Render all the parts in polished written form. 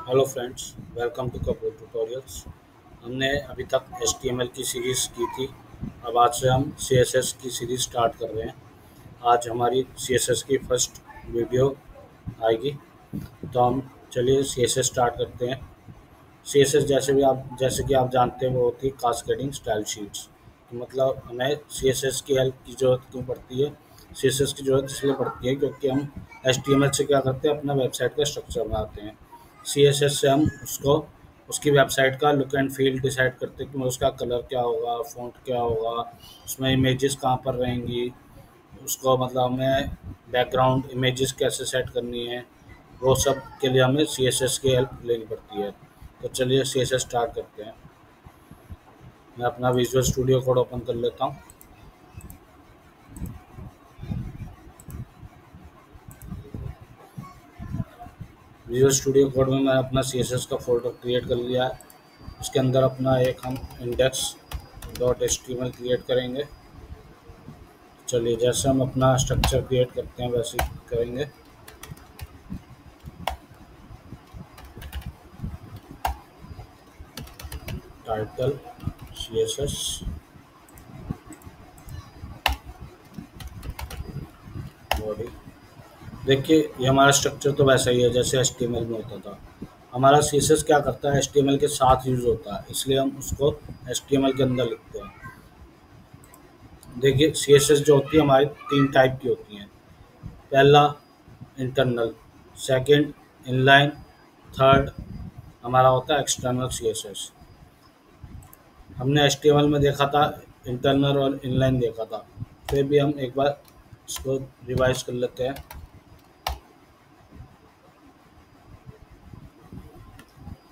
Hello friends, welcome to Kapoor tutorials. हमने अभी तक HTML की सीरीज़ की थी। अब आज से हम CSS की सीरीज़ स्टार्ट कर रहे हैं। आज हमारी CSS की फर्स्ट वीडियो आएगी। तो हम चलिए CSS स्टार्ट करते हैं। CSS जैसे कि आप जानते हैं वो होती है कास्केडिंग स्टाइल शीट्स। तो मतलब हमें CSS की हेल्प की ज़रूरत क्यों पड़ती है? CSS की ज़रूरत इसलिए पड़ती है क्योंकि हम HTML से क्या करते हैं, अपना वेबसाइट का स्ट्रक्चर बनाते हैं। CSS से हम उसकी वेबसाइट का लुक एंड फील डिसाइड करते हैं कि उसका कलर क्या होगा, फ़ॉन्ट क्या होगा, उसमें इमेजेस कहाँ पर रहेंगी, उसको मतलब हमें बैकग्राउंड इमेजेस कैसे सेट करनी है, वो सब के लिए हमें CSS की हेल्प लेनी पड़ती है। तो चलिए CSS स्टार्ट करते हैं। मैं अपना विजुअल स्टूडियो कोड ओपन कर लेता हूँ। विजुअल स्टूडियो कोड में मैंने अपना CSS का फोल्डर क्रिएट कर लिया है। उसके अंदर अपना एक हम index.html क्रिएट करेंगे। चलिए, जैसे हम अपना स्ट्रक्चर क्रिएट करते हैं वैसे ही करेंगे। Title CSS body. देखिए, ये हमारा स्ट्रक्चर तो वैसा ही है जैसे HTML में होता था। हमारा CSS क्या करता है, HTML के साथ यूज़ होता है, इसलिए हम उसको HTML के अंदर लिखते हैं। देखिए, CSS जो होती है हमारी 3 टाइप की होती हैं। पहला इंटरनल, सेकंड इनलाइन, थर्ड हमारा होता है एक्सटर्नल CSS। हमने HTML में देखा था, इंटरनल और इनलाइन देखा था। फिर भी हम एक बार इसको रिवाइज कर लेते हैं।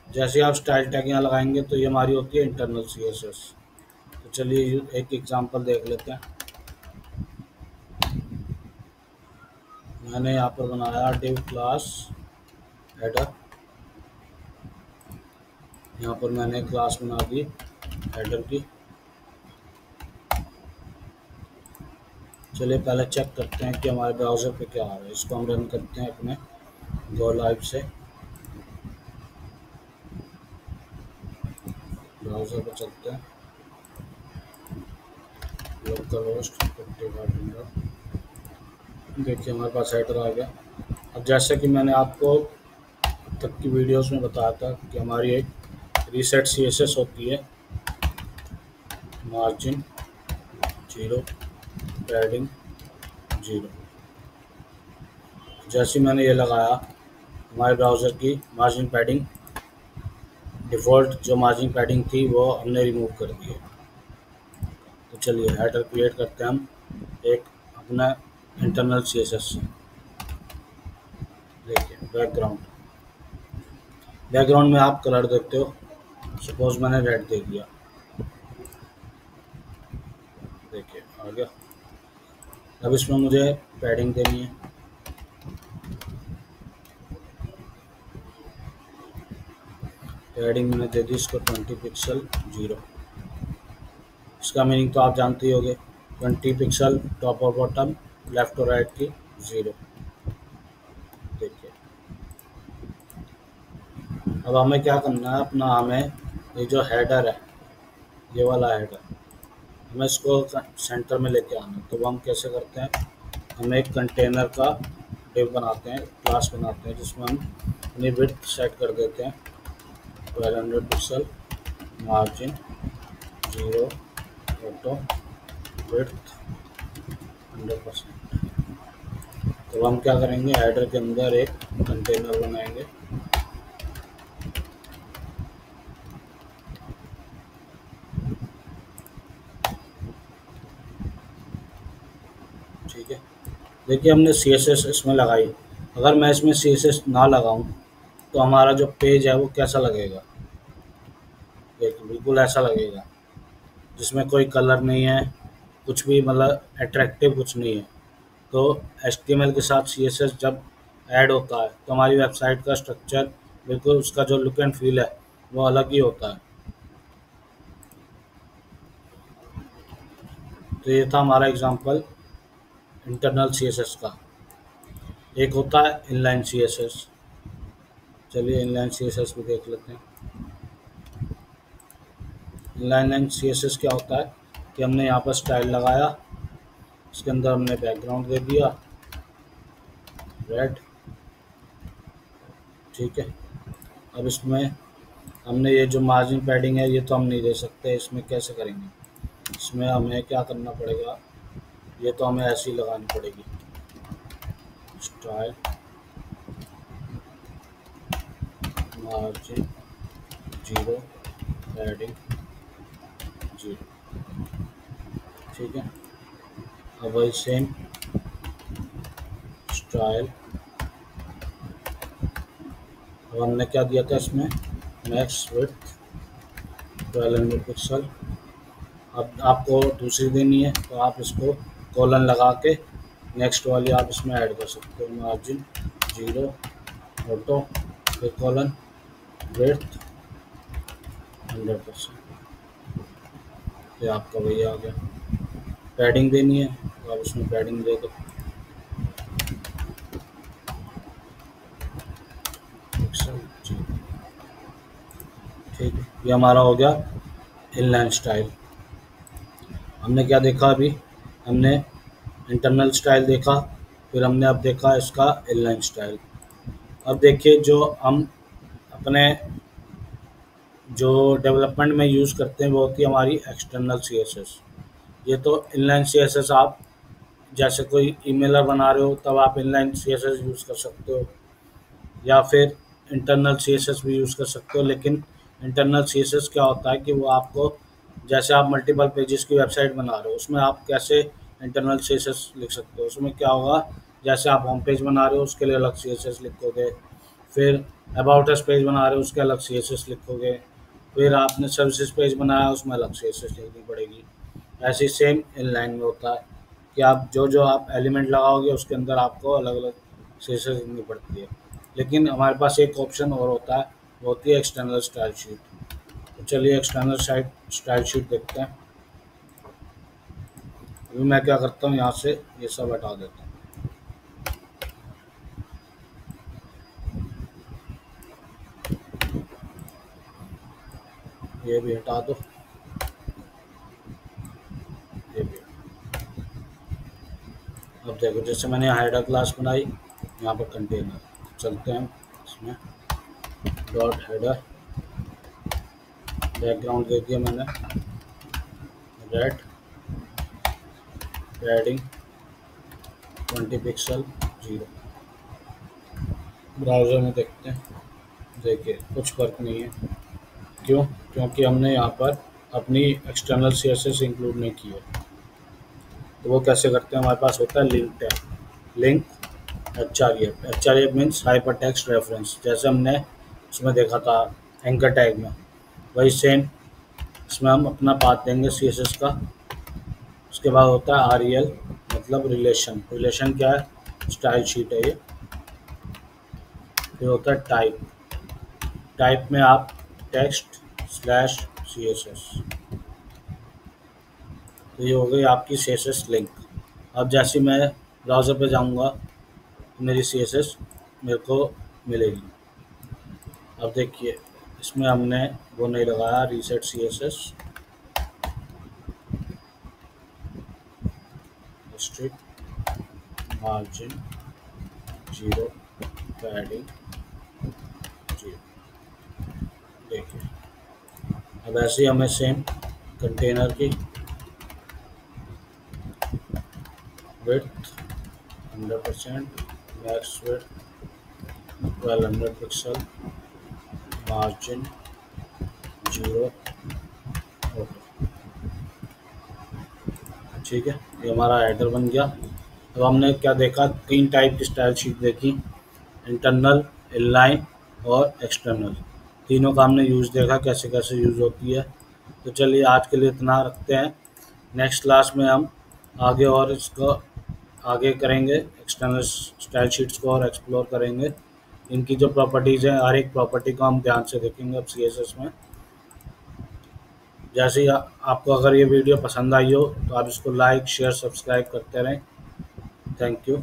जैसे आप स्टाइल टैग यहाँ लगाएंगे तो ये हमारी होती है इंटरनल CSS। तो चलिए एक एग्जांपल देख लेते हैं। मैंने यहाँ पर बनाया डिव क्लास हेडर। यहाँ पर मैंने क्लास बना दी हेडर की। चलिए पहले चेक करते हैं कि हमारे ब्राउज़र पे क्या आ रहा है। इसको हम रन करते हैं अपने गो लाइव से। ब्राउज़र पर चलते हैं। Local host 5500। देखिए हमारे पास हेडर आ गया। अब जैसे कि मैंने आपको अब तक की वीडियोस में बताया था कि हमारी एक रीसेट CSS होती है। Margin 0, padding 0। जैसे ही मैंने ये लगाया, हमारे ब्राउज़र की मार्जिन पैडिंग, डिफ़ॉल्ट जो मार्जिन पैडिंग थी वो हमने रिमूव कर दी है। तो चलिए हेडर क्रिएट करते हैं हम एक अपना इंटरनल CSS से। देखिए बैकग्राउंड में आप कलर देखते हो। सपोज मैंने रेड दे दिया। देखिए आ गया। अब इसमें मुझे पैडिंग देनी है। पैडिंग मैंने दे दी इसको 20 पिक्सल 0। इसका मीनिंग तो आप जानते ही होंगे, 20 पिक्सल टॉप और बॉटम, लेफ्ट और राइट की 0। देखिए अब हमें क्या करना है, अपना हमें ये जो हेडर है, ये वाला हेडर, हमें इसको सेंटर में लेके आना है। तो वो हम कैसे करते हैं, हम एक कंटेनर का डिव बनाते हैं, क्लास बनाते हैं, जिसमें हम अपनी विड्थ सेट कर देते हैं 1200 पिक्सल, मार्जिन 0, ऑटो विड्थ 100%। तो हम क्या करेंगे, हेडर के अंदर एक कंटेनर बनाएंगे। ठीक है, देखिए हमने CSS इसमें लगाई। अगर मैं इसमें CSS ना लगाऊं तो हमारा जो पेज है वो कैसा लगेगा। देखिए बिल्कुल ऐसा लगेगा, जिसमें कोई कलर नहीं है, कुछ भी मतलब अट्रैक्टिव कुछ नहीं है। तो HTML के साथ CSS जब ऐड होता है तो हमारी वेबसाइट का स्ट्रक्चर, बिल्कुल उसका जो लुक एंड फील है वो अलग ही होता है। तो ये था हमारा एग्जांपल इंटरनल CSS का। एक होता है इनलाइन CSS। चलिए इनलाइन CSS भी देख लेते हैं। इनलाइन CSS क्या होता है कि हमने यहाँ पर स्टाइल लगाया, इसके अंदर हमने बैकग्राउंड दे दिया रेड, ठीक है। अब इसमें हमने ये जो मार्जिन पैडिंग है ये तो हम नहीं दे सकते, इसमें कैसे करेंगे? इसमें हमें क्या करना पड़ेगा, ये तो हमें ऐसी लगानी पड़ेगी, स्टाइल मार्जिन 0 पैडिंग 0, ठीक है। अब वही सेम स्टाइल, अब हमने क्या दिया था इसमें, मैक्स विड्थ 1200 पिक्सल। अब आपको दूसरी देनी है तो आप इसको कॉलन लगा के नेक्स्ट वाली आप इसमें ऐड कर सकते हो, मार्जिन 0 ऑटो, फिर कॉलन विड्थ 100%, ये आपका वही आ गया। पैडिंग देनी है तो आप इसमें पैडिंग दे दो, पिक्सल 0, ठीक है। ये हमारा हो गया इनलाइन स्टाइल। हमने क्या देखा अभी, हमने इंटरनल स्टाइल देखा, फिर हमने अब देखा इसका इनलाइन स्टाइल। अब देखिए जो हम अपने जो डेवलपमेंट में यूज़ करते हैं वो होती है हमारी एक्सटर्नल CSS। ये तो इनलाइन CSS आप जैसे कोई ईमेलर बना रहे हो तब आप इनलाइन CSS यूज़ कर सकते हो, या फिर इंटरनल CSS भी यूज़ कर सकते हो। लेकिन इंटरनल CSS क्या होता है कि वो आपको, जैसे आप मल्टीपल पेजेस की वेबसाइट बना रहे हो उसमें आप कैसे इंटरनल CSS लिख सकते हो, उसमें क्या होगा, जैसे आप होम पेज बना रहे हो उसके लिए अलग CSS लिखोगे, फिर अबाउट अस पेज बना रहे हो उसके अलग CSS लिखोगे, फिर आपने सर्विसेज पेज बनाया उसमें अलग CSS लिखनी पड़ेगी। ऐसे सेम इनलाइन में होता है कि आप जो आप एलिमेंट लगाओगे उसके अंदर आपको अलग अलग CSS लिखनी पड़ती है। लेकिन हमारे पास एक ऑप्शन और होता है, वो होती है एक्सटर्नल स्टाइल शीट। तो चलिए एक्सटर्नल स्टाइल शीट देखते हैं। अभी मैं क्या करता हूँ, यहाँ से ये सब हटा देता हूँ, ये भी हटा दो, ये भी। अब देखो जैसे मैंने हेडर क्लास बनाई, यहाँ पर कंटेनर, चलते हैं इसमें, डॉट हेडर, बैकग्राउंड दे दिया मैंने रेड, पैडिंग 20 पिक्सल 0। ब्राउज़र में देखते हैं, देखिए कुछ फ़र्क नहीं है। क्यों? क्योंकि हमने यहाँ पर अपनी एक्सटर्नल CSS इंक्लूड नहीं की है। तो वो कैसे करते हैं, हमारे पास होता है link tag, link HREF means hyper text reference, जैसे हमने उसमें देखा था एंकर टैग में, वही सेम इसमें हम अपना पाथ देंगे CSS का। उसके बाद होता है REL मतलब रिलेशन, रिलेशन क्या है, स्टाइल शीट है ये। फिर होता है टाइप, टाइप में आप टेक्स्ट स्लैश CSS, तो ये हो गई आपकी CSS लिंक। अब जैसे मैं ब्राउज़र पे जाऊंगा तो मेरी CSS मेरे को मिलेगी। अब देखिए इसमें हमने वो नहीं लगाया, reset CSS strict margin 0 padding 0। देखिए अब ऐसे ही हमें सेम कंटेनर की width 100%, max width 1200 pixel, margin 0, ठीक है। ये हमारा हेडर बन गया। अब हमने क्या देखा, 3 टाइप की स्टाइल शीट देखी, इंटरनल, इनलाइन और एक्सटर्नल। तीनों का हमने यूज़ देखा कैसे कैसे यूज़ होती है। तो चलिए आज के लिए इतना रखते हैं, नेक्स्ट क्लास में हम आगे और इसको आगे करेंगे, एक्सटर्नल स्टाइल शीट्स को और एक्सप्लोर करेंगे। इनकी जो प्रॉपर्टीज़ हैं हर एक प्रॉपर्टी को हम ध्यान से देखेंगे अब CSS में। जैसे ही आपको अगर ये वीडियो पसंद आई हो तो आप इसको लाइक शेयर सब्सक्राइब करते रहें। Thank you.